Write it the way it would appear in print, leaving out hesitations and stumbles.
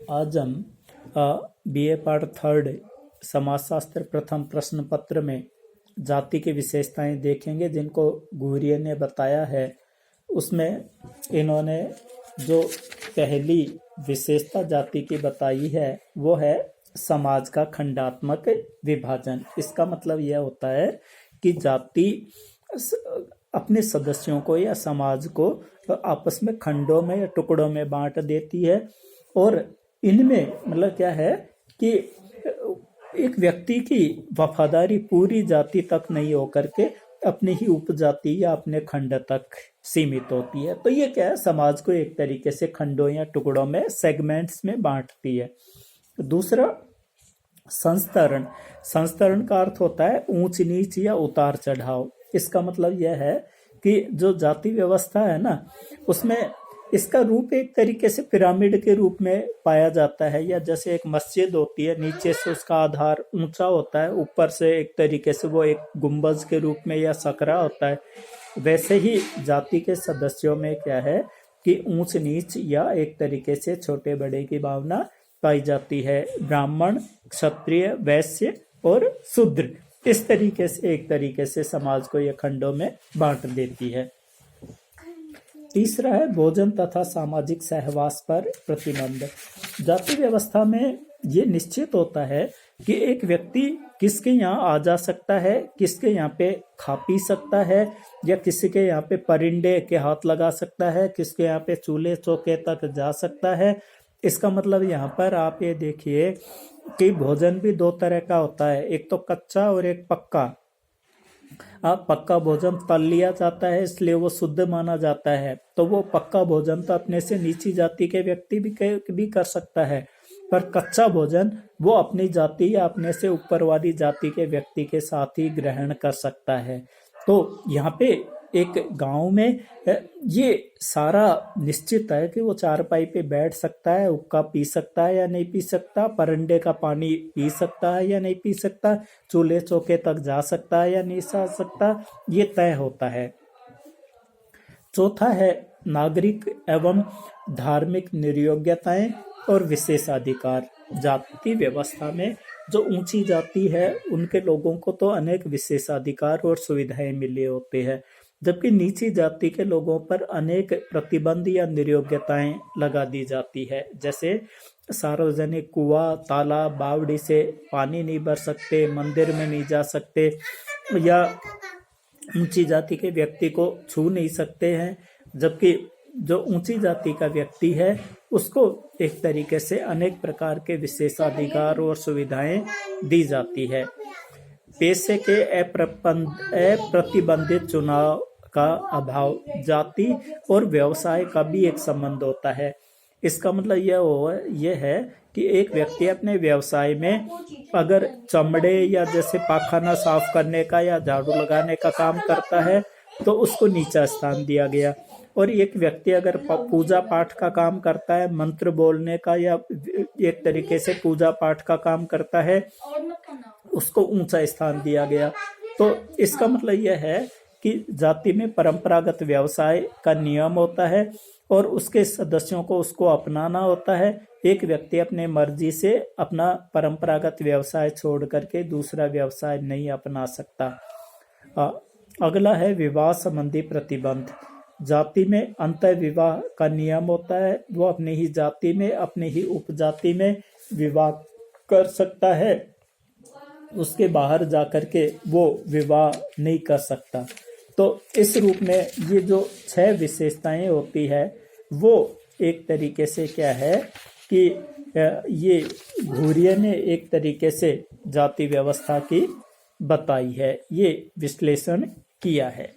आज हम BA part third समाजशास्त्र प्रथम प्रश्न पत्र में जाति की विशेषताएं देखेंगे जिनको घुरिये ने बताया है। उसमें इन्होंने जो पहली विशेषता जाति की बताई है वो है समाज का खंडात्मक विभाजन। इसका मतलब यह होता है कि जाति अपने सदस्यों को या समाज को आपस में खंडों में या टुकड़ों में बांट देती है और इनमें मतलब क्या है कि एक व्यक्ति की वफादारी पूरी जाति तक नहीं होकर के अपनी ही उपजाति या अपने खंड तक सीमित होती है। तो ये क्या है, समाज को एक तरीके से खंडों या टुकड़ों में सेगमेंट्स में बांटती है। दूसरा संस्तरण। संस्तरण का अर्थ होता है ऊंच नीच या उतार चढ़ाव। इसका मतलब यह है कि जो जाति व्यवस्था है ना, उसमें इसका रूप एक तरीके से पिरामिड के रूप में पाया जाता है, या जैसे एक मस्जिद होती है, नीचे से उसका आधार ऊंचा होता है, ऊपर से एक तरीके से वो एक गुंबज के रूप में या सकरा होता है। वैसे ही जाति के सदस्यों में क्या है कि ऊंच नीच या एक तरीके से छोटे बड़े की भावना पाई जाती है। ब्राह्मण, क्षत्रिय, वैश्य और शूद्र, इस तरीके से एक तरीके से समाज को यह खंडों में बांट देती है। तीसरा है भोजन तथा सामाजिक सहवास पर प्रतिबंध। जाति व्यवस्था में ये निश्चित होता है कि एक व्यक्ति किसके यहाँ आ जा सकता है, किसके यहाँ पे खा पी सकता है, या किसी के यहाँ पे परिंदे के हाथ लगा सकता है, किसके यहाँ पे चूल्हे चौके तक जा सकता है। इसका मतलब यहाँ पर आप ये देखिए कि भोजन भी दो तरह का होता है, एक तो कच्चा और एक पक्का। पक्का भोजन तल लिया जाता है इसलिए वो शुद्ध माना जाता है, तो वो पक्का भोजन तो अपने से नीची जाति के व्यक्ति भी कर सकता है, पर कच्चा भोजन वो अपनी जाति या अपने से ऊपर वाली जाति के व्यक्ति के साथ ही ग्रहण कर सकता है। तो यहाँ पे एक गांव में ये सारा निश्चित है कि वो चारपाई पे बैठ सकता है, हुक्का पी सकता है या नहीं पी सकता, परंडे का पानी पी सकता है या नहीं पी सकता, चूल्हे चौके तक जा सकता है या नहीं जा सकता, ये तय होता है। चौथा है नागरिक एवं धार्मिक निर्योग्यताएं और विशेषाधिकार। जाति व्यवस्था में जो ऊंची जाति है उनके लोगों को तो अनेक विशेषाधिकार और सुविधाएं मिले होते हैं, जबकि नीची जाति के लोगों पर अनेक प्रतिबंध या निर्योग्यताएं लगा दी जाती है। जैसे सार्वजनिक कुआं, तालाब, बावड़ी से पानी नहीं भर सकते, मंदिर में नहीं जा सकते, या ऊंची जाति के व्यक्ति को छू नहीं सकते हैं, जबकि जो ऊंची जाति का व्यक्ति है उसको एक तरीके से अनेक प्रकार के विशेषाधिकार और सुविधाएं दी जाती है। पैसे के अप्रतिबंधित चुनाव का अभाव। जाति और व्यवसाय का भी एक संबंध होता है। इसका मतलब यह है कि एक व्यक्ति अपने व्यवसाय में अगर चमड़े या जैसे पाखाना साफ करने का या झाड़ू लगाने का काम करता है तो उसको नीचा स्थान दिया गया, और एक व्यक्ति अगर पूजा पाठ का काम करता है, मंत्र बोलने का या एक तरीके से पूजा पाठ का काम करता है, उसको ऊंचा स्थान दिया गया। तो इसका मतलब यह है कि जाति में परंपरागत व्यवसाय का नियम होता है और उसके सदस्यों को उसको अपनाना होता है। एक व्यक्ति अपने मर्जी से अपना परंपरागत व्यवसाय छोड़ करके दूसरा व्यवसाय नहीं अपना सकता। अगला है विवाह संबंधी प्रतिबंध। जाति में अंतः विवाह का नियम होता है, वो अपनी ही जाति में अपनी ही उपजाति में विवाह कर सकता है, उसके बाहर जाकर के वो विवाह नहीं कर सकता। तो इस रूप में ये जो 6 विशेषताएं होती है वो एक तरीके से क्या है कि ये घुरिये ने एक तरीके से जाति व्यवस्था की बताई है, ये विश्लेषण किया है।